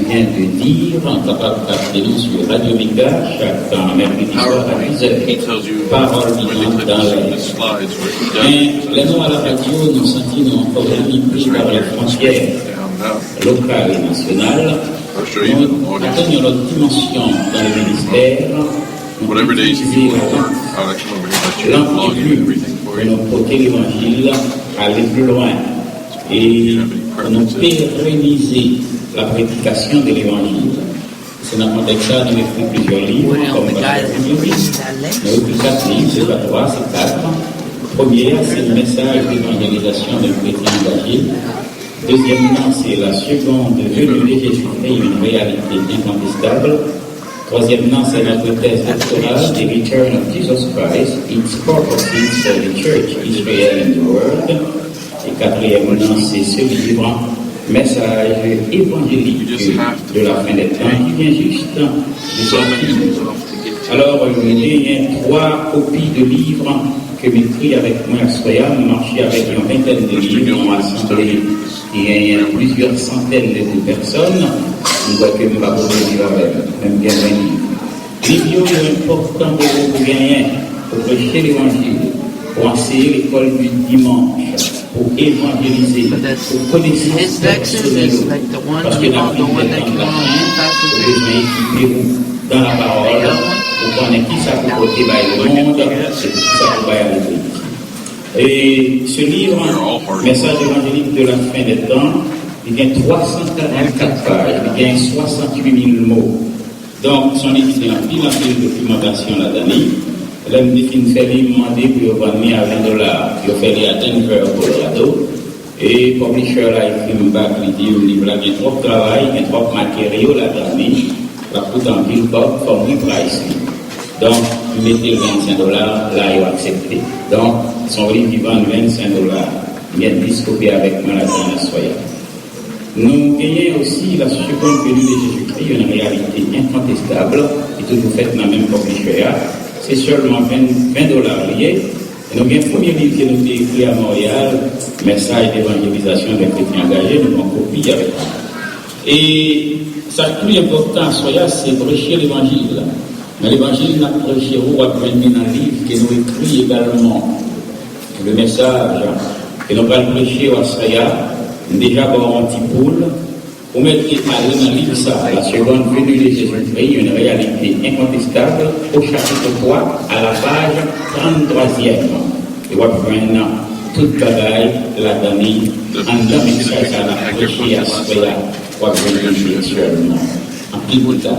vient de dire, capable d'appeler sur Radio Mika, chaque mercredi soir à 10h. Parole vivante dans l'air. Mais les mots à la radio, nous sentons encore limités par les frontières locales et nationales. Nous atteignons notre dimension dans le ministère. Nous utilisons l'amplitude pour nous porter l'évangile, aller plus loin et nous pérenniser la prédication de l'évangile. C'est dans le contexte ça, nous avons écrit plusieurs livres, comme nous avons écrit 4 livres, c'est pas 3, c'est 4. Premier, c'est le message d'évangélisation d'un chrétien engagé. Deuxièmement, c'est la seconde venue de Jésus-Christ, une réalité incontestable. Troisièmement, c'est notre thèse doctorale, The Return of Jesus Christ, its purposes for the Church, Israel and the World. Et quatrièmement, c'est ce livre, Message évangélique de la fin des temps, qui vient juste de sortir. Alors, il y a 3 copies de livres que m'écrit avec moi à Soya, marché avec une vingtaine de livres, on a assemblé, il y a plusieurs centaines de personnes, on voit que nous avons des livres avec, même bien un livre. Livre est important pour gagner, pour prêcher l'évangile, pour enseigner l'école du dimanche, pour évangéliser, pour connaître parce que dans le monde, dans la parole, pour connaître qui ça peut porter le monde, et qui ça peut aller l'église. Et ce livre, Message évangélique de la fin des temps, il y a 344 pages, il y a 68 000 mots. Donc, son édité en pile de documentation là-dedans. L'homme dit qu'il fait lui demander pour venir à $20. Il fait lui à Denver, Colorado. Et le publisher là, il fait un bac, il dit, le livre là, il y a trop de travail, il y a trop de matériaux là-dedans. La coûte en pile pop, comme lui price. Donc, il mettait le $25, là, il a accepté. Donc, son livre, il vend $25. Il y a 10 copies avec moi là-dedans, à Soya. Nous gagnons aussi la seconde venue de Jésus-Christ, une réalité incontestable, et toujours faite dans le même publisher. C'est seulement $20 liés. Et nous avons un premier livre qui nous a écrit à Montréal, Message d'évangélisation des chrétiens engagés, nous avons copié avec nous. Et ça, le plus important, c'est prêcher l'évangile. Mais l'évangile n'a pas prêché, on va prendre dans un livre qui nous écrit également le message que nous allons prêcher à Soya, déjà pour un petit poule. Pour mettre dans le livre ça, la seconde venue de Jésus-Christ, une réalité incontestable, au chapitre 3, à la page 33e. Et on va prendre toute bagaille, la donnée, en donnant message à la prêcher à Soya, on va prendre seulement. En plus de ça.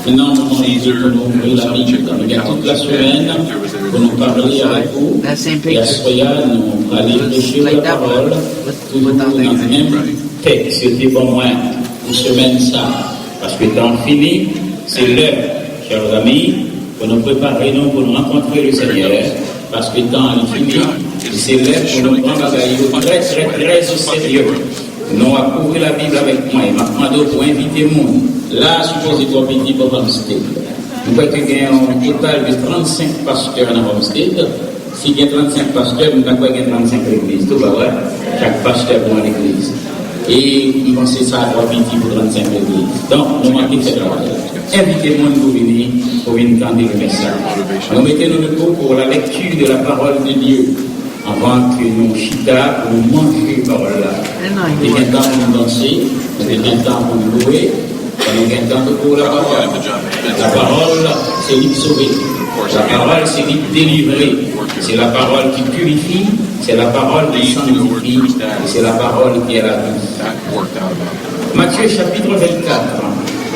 Maintenant, on est pour nous ouvrir la Bible. Il y a toute la semaine pour nous parler avec vous. Et à Soya, nous allons prêcher la parole, toujours dans le même texte. C'était pour moi une semaine ça. Parce que temps fini, c'est l'heure, chers amis, pour nous préparer, nous, pour nous rencontrer le Seigneur. Parce que temps est fini, c'est l'heure pour nous prendre la très, très, très au sérieux. Nous allons couvrir la Bible avec moi. Il m'a demandé pour inviter le monde. Là, supposé qu'on petit pour Homestead. Nous avons un total de 35 pasteurs dans Homestead. S'il y a 35 pasteurs, nous avons 35 églises. Tout va vrai. Chaque pasteur pour une église. Et il pensait ça à 3 petits pour 35 églises. Donc, nous manquons de ce travail. Invitez le monde pour venir entendre le message. Nous mettons le coup pour la lecture de la parole de Dieu. Avant que nous chita pour nous manger par là. Il y a un temps pour nous danser, il y a un temps pour nous louer, il y a un temps pour la parole. La parole, c'est lui sauver. La parole, c'est lui délivrer. C'est la parole qui purifie, c'est la parole qui sanctifie, et c'est la parole qui est la vie. Matthieu chapitre 24.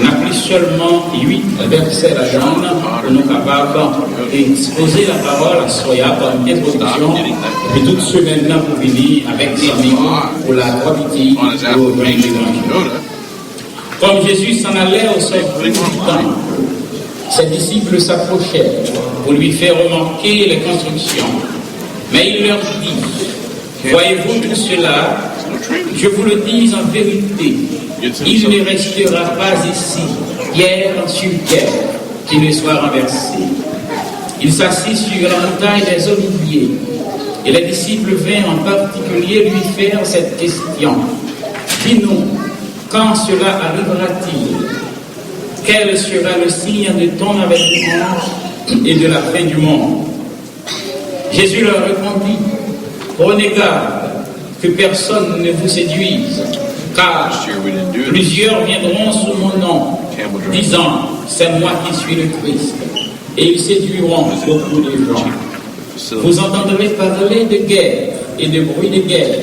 On a pris seulement 8 versets à Jean pour nous capables d'exposer la parole à Soya comme introduction. Et puis toute semaine là pour venir avec des amis pour la gravité pour l'évangile. Comme Jésus s'en allait au centre du temple, ses disciples s'approchèrent pour lui faire remarquer les constructions. Mais il leur dit, voyez-vous tout cela? Je vous le dis en vérité, il ne restera pas ici, pierre sur pierre, qui ne soit renversée. Il s'assit sur la montagne des Oliviers, et les disciples vinrent en particulier lui faire cette question. Dis-nous, quand cela arrivera-t-il? Quel sera le signe de ton avènement et de la fin du monde? Jésus leur répondit, prenez garde que personne ne vous séduise, car plusieurs viendront sous mon nom, disant, c'est moi qui suis le Christ, et ils séduiront beaucoup de gens. Vous entendrez parler de guerre et de bruit de guerre.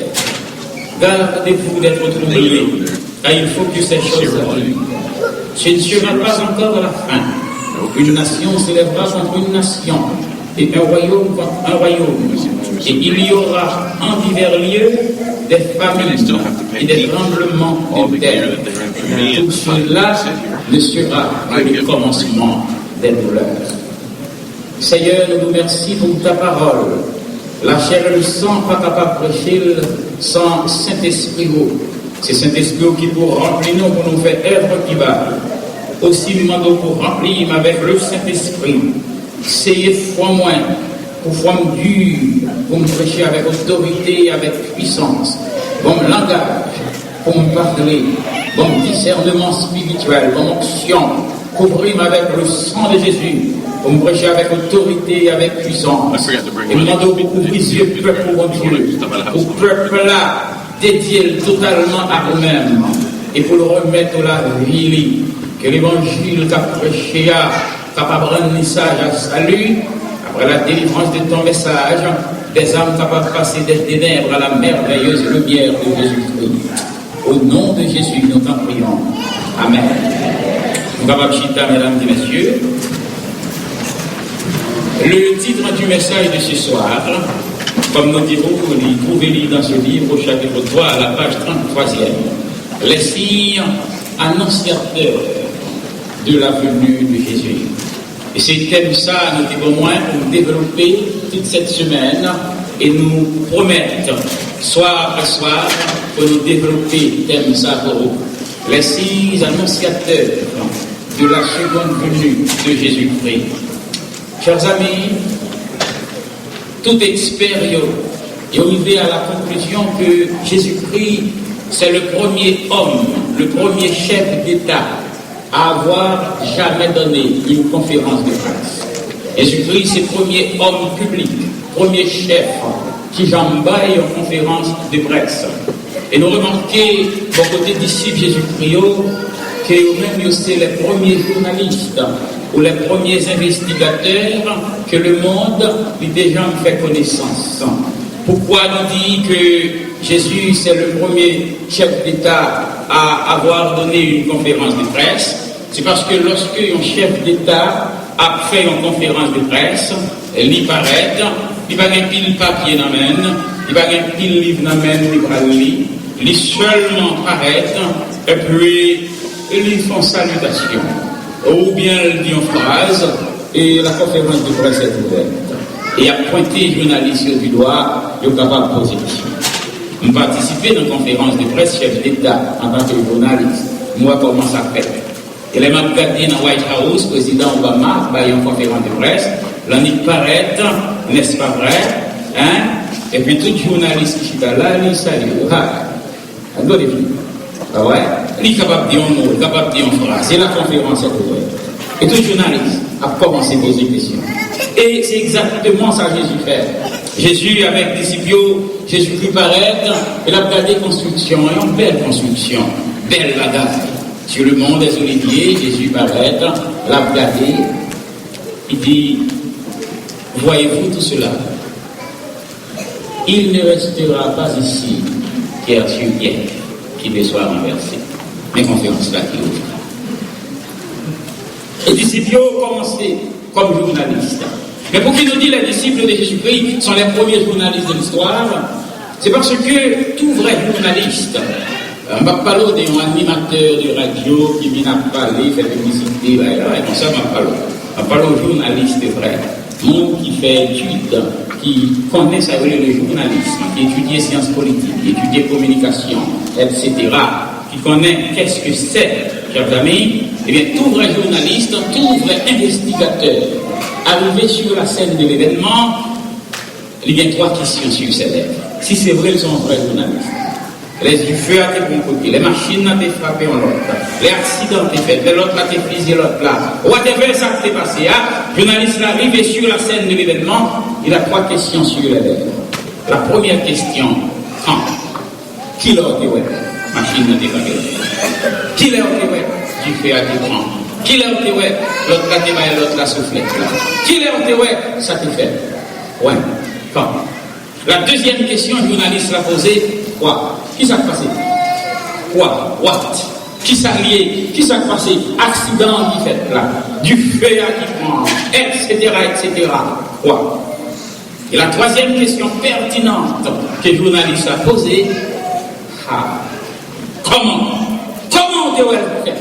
Gardez-vous d'être troublés, car il faut que ces choses arrivent. Ce ne sera pas encore la fin. Une nation s'élèvera contre une nation, et un royaume contre un royaume. Et il y aura en divers lieux des famines et des tremblements de terre. Tout cela ne sera que le commencement des douleurs. Seigneur, nous vous remercions pour ta parole. La chair et le sang, pas capable de prêcher sans Saint-Esprit. C'est Saint-Esprit qui pour remplir nous, pour nous faire œuvre qui va. Aussi, nous demandons pour remplir avec le Saint-Esprit. C'est foi moins, pour foi dure, pour me prêcher avec autorité, avec puissance. Bon langage, pour me parler. Bon discernement spirituel, bon onction. Couvrir avec le sang de Jésus. Pour me prêcher avec autorité et avec puissance. Et nous demandons pour couvrir ce peuple pour Dieu. Pour peuple là, dédié totalement à vous-même. Et pour le remettre à la vie. Que l'évangile qu'a prêché capable de rendre message à salut, après la délivrance de ton message, des âmes capables de passer des ténèbres à la merveilleuse lumière de Jésus-Christ. Au nom de Jésus, nous t'en prions. Amen. Nous capables chita, mesdames et messieurs. Le titre du message de ce soir, comme nous dirons, trouvez-le dans ce livre au chapitre 3 à la page 33e. Les signes annonciateurs de la venue de Jésus. Et c'est thème ça, nous devons moins pour développer toute cette semaine et nous promettre, soir après soir, pour nous développer thème ça pour vous. Les signes annonciateurs de la seconde venue de Jésus-Christ. Chers amis, tout expert est arrivé à la conclusion que Jésus-Christ, c'est le premier homme, le premier chef d'État à avoir jamais donné une conférence de presse. Jésus-Christ, c'est le premier homme public, premier chef qui jambaille en conférence de presse. Et nous remarquons, pour côté disciples Jésus-Christ, que eux-mêmes, c'est les premiers journalistes ou les premiers investigateurs que le monde lui déjà fait connaissance. Pourquoi nous dit que Jésus, c'est le premier chef d'État à avoir donné une conférence de presse? C'est parce que lorsque un chef d'État a fait une conférence de presse, il y paraît, il va y avoir pile papier dans la main, il va y avoir pile livre dans la main, il seulement paraît, et puis ils font salutation. Ou bien il dit une phrase, et la conférence de presse est ouverte. Et à pointer les journalistes du doigt, ils sont capables de poser des questions. Je participé dans une conférence de presse chef d'État en tant que journaliste. Moi, comment ça fait? Et les membres gardés dans White House, président Obama, il y a une conférence de presse, l'année paraît, n'est-ce pas vrai? Hein? Et puis tout journaliste qui est là, il salue. On doit définir. Ah ouais? Il est capable de dire un mot, il est capable de dire une phrase. Et la conférence est ouverte. Et tout journaliste a commencé à poser des questions. Et c'est exactement ça que Jésus fait. Jésus, avec des disciples, Jésus-Christ paraît, il a regardé construction, une belle construction, belle bagaille. Sur le mont des Oliviers, Jésus paraît, il a regardé, il dit, voyez-vous tout cela? Il ne restera pas ici, pierre sur pierre, qui ne soit renversé. Mais conférence là qui ouvre. Les disciples ont commencé comme journalistes. Mais pour qui nous dit les disciples de Jésus-Christ sont les premiers journalistes de l'histoire, c'est parce que tout vrai journaliste, on va parler d'un animateur de radio qui vient à parler, fait publicité, et comme ça, on va parler aux journalistes vrais. Monde qui fait études, qui connaît ça, le journalisme, qui étudie les sciences politiques, qui étudie la communication, etc., qui connaît qu'est-ce que c'est, chers amis, eh bien, tout vrai journaliste, tout vrai investigateur, arrivé sur la scène de l'événement, il y a trois questions sur ses lèvres. Si c'est vrai, ils sont vrais journalistes. Les du feu à tes bons côtés, les machines à tes frappé en l'autre, les accidents t'es fait, l'autre à tes frisé l'autre là. Whatever ça t'est passé, journaliste là arrivé sur la scène de l'événement, il a 3 questions sur les lèvres. La première question, quand? Qui l'a été ouais? Machine à tes frappé. Qui l'a été ouais? Du feu à tes prends. Qui l'a été ouais? L'autre là t'es baillé, l'autre là soufflette là. Qui l'a été ouais? Ça t'est fait. Ouais. Quand? La deuxième question, le journaliste l'a posée, quoi? Qui s'est passé? Quoi? What? Qui s'est lié? Qui s'est passé? Accident qui fait là, du feu à qui prend, etc., etc. Quoi? Et la troisième question pertinente que le journaliste a posée, comment? Comment on doit le faire?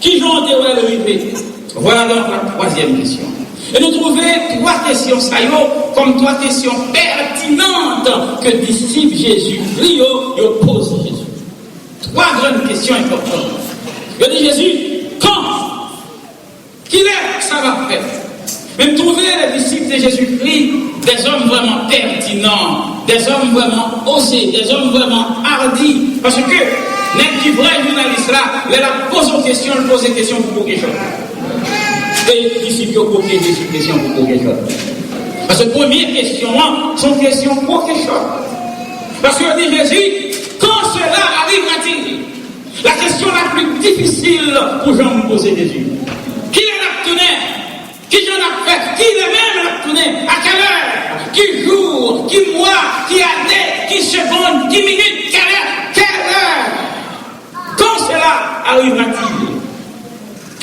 Qui j'en doit le arriver? Voilà donc la troisième question. Et nous trouvons 3 questions comme 3 questions pertinentes que disciple Jésus-Christ pose à Jésus. 3 grandes questions importantes. Il dit Jésus, quand? Qui est ça va faire? Même trouver les disciples de Jésus-Christ des hommes vraiment pertinents, des hommes vraiment osés, des hommes vraiment hardis. Parce que n'est-ce qui vrai journaliste là, il a posé une question, il pose une question pour quelque chose. Et les disciples ont posé des questions pour quelque chose. Parce que la première question, sont questions pour quelque chose. Parce que dit Jésus, quand cela arrivera-t-il? La question la plus difficile pour Jean me poser Jésus. Qui est l'actionnaire? Qui j'en a fait? Qui est même l'actionnaire? À quelle heure? Qui jour? Qui mois? Qui année? Qui seconde? Qui minute? Quelle heure? Quand cela arrivera-t-il?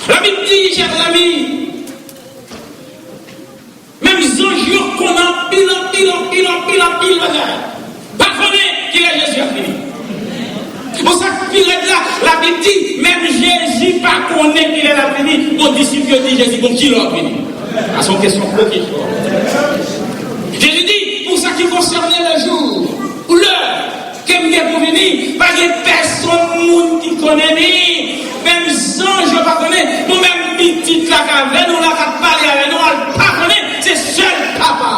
La Bible dit, chers amis, même un qu'on a pile, pas connaître qu'il est Jésus a fini. Pour ça que la Bible dit, même Jésus pas connaître qu'il est la fini, mon disciple dit Jésus, bon, qui l'a fini? À son question pour qui Jésus dit, pour ça qui concernait le jour, ou l'heure, qu'elle vient pour venir, pas de personne qui connaît ni. Même ange ne pas connaître, nous même petite la caverne, nous la parler avec nous, elle pas connaître, c'est seul papa.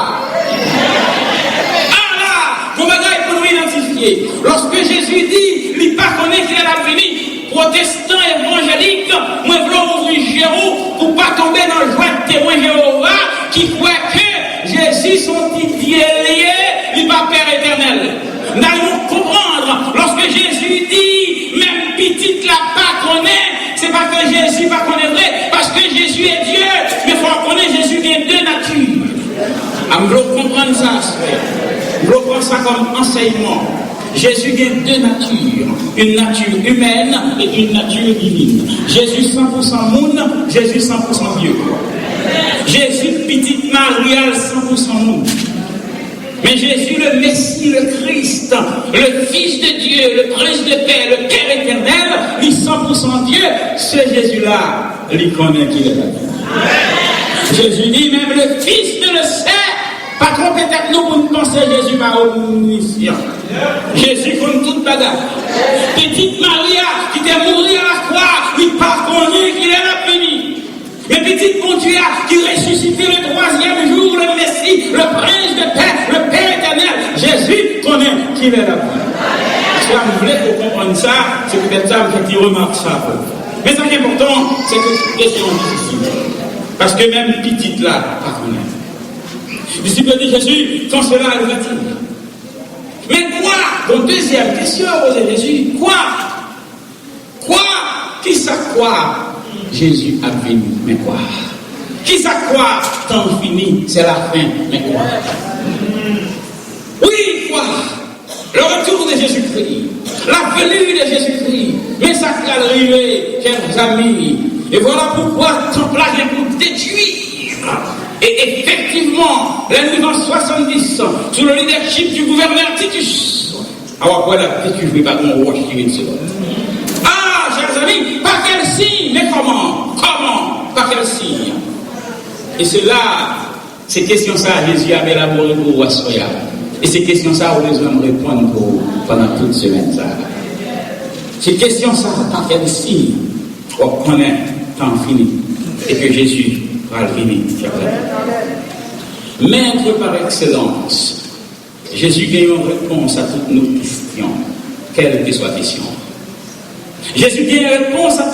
Ah là, vous m'avez pour nous identifier. Lorsque Jésus dit, il pas connaître qu'il est la fini, protestant évangélique, moi je veux ouvrir Jérôme pour pas tomber dans le joie de témoin Jéhovah qui croit que Jésus son Dieu lié, il va Père éternel. Nous allons comprendre, lorsque Jésus dit, même petite la pas connaît, c'est pas que Jésus pas connaît vrai, parce que Jésus est Dieu, mais il faut connaître Jésus qui est 2 natures. Je veux comprendre ça, frère. Je veux prendre ça comme enseignement. Jésus a 2 natures, une nature humaine et une nature divine. Jésus 100% monde, Jésus 100% Dieu. Jésus petite Marie 100% monde. Mais Jésus, le Messie, le Christ, le Fils de Dieu, le Prince de paix, le Père éternel, il est 100% Dieu, ce Jésus-là, il connaît qu'il est là. Jésus dit, même le Fils ne le sait, pas trop peut-être nous pour nous penser Jésus pas omniscient. Jésus connaît toute bagarre. Petite Maria, qui était morte à la croix, il pas connu qu'il est là fini. Mais petit bon Dieu qui ressuscité le 3e jour, le Messie, le Prince de paix, le Père éternel, Jésus connaît qu'il est là. Si vous voulez pour comprendre ça, c'est peut-être ça qui remarque ça. Mais ce qui est important, c'est que c'est une question difficile. Parce que même petite là, pas connaît. Le disciple dit Jésus, quand cela arrive-t-il? Mais quoi? Donc deuxième question posée Jésus, quoi? Qui ça quoi? Jésus a venu, mais quoi? Qui ça quoi? Temps fini, c'est la fin, mais quoi? Oui, quoi? Le retour de Jésus-Christ, la venue de Jésus-Christ, mais ça qui est arrivé, chers amis. Et voilà pourquoi le temple vient pour détruire. Et effectivement, l'année 70, sous le leadership du gouverneur Titus, alors voilà, qu'est-ce que je vais pas qu'on watch qui vient de ah, chers amis, par quel signe, mais comment, par quel signe? Et c'est là, ces questions ça, Jésus a élaboré pour Wassoya. Et ces questions ça, on les va me répondre pendant toute semaine ça. Ces questions ça, par quel signe, on connaît temps fini et que Jésus va venir. Maître par excellence, Jésus a une réponse à toutes nos questions. quelle que soit la question. Jésus vient réponse à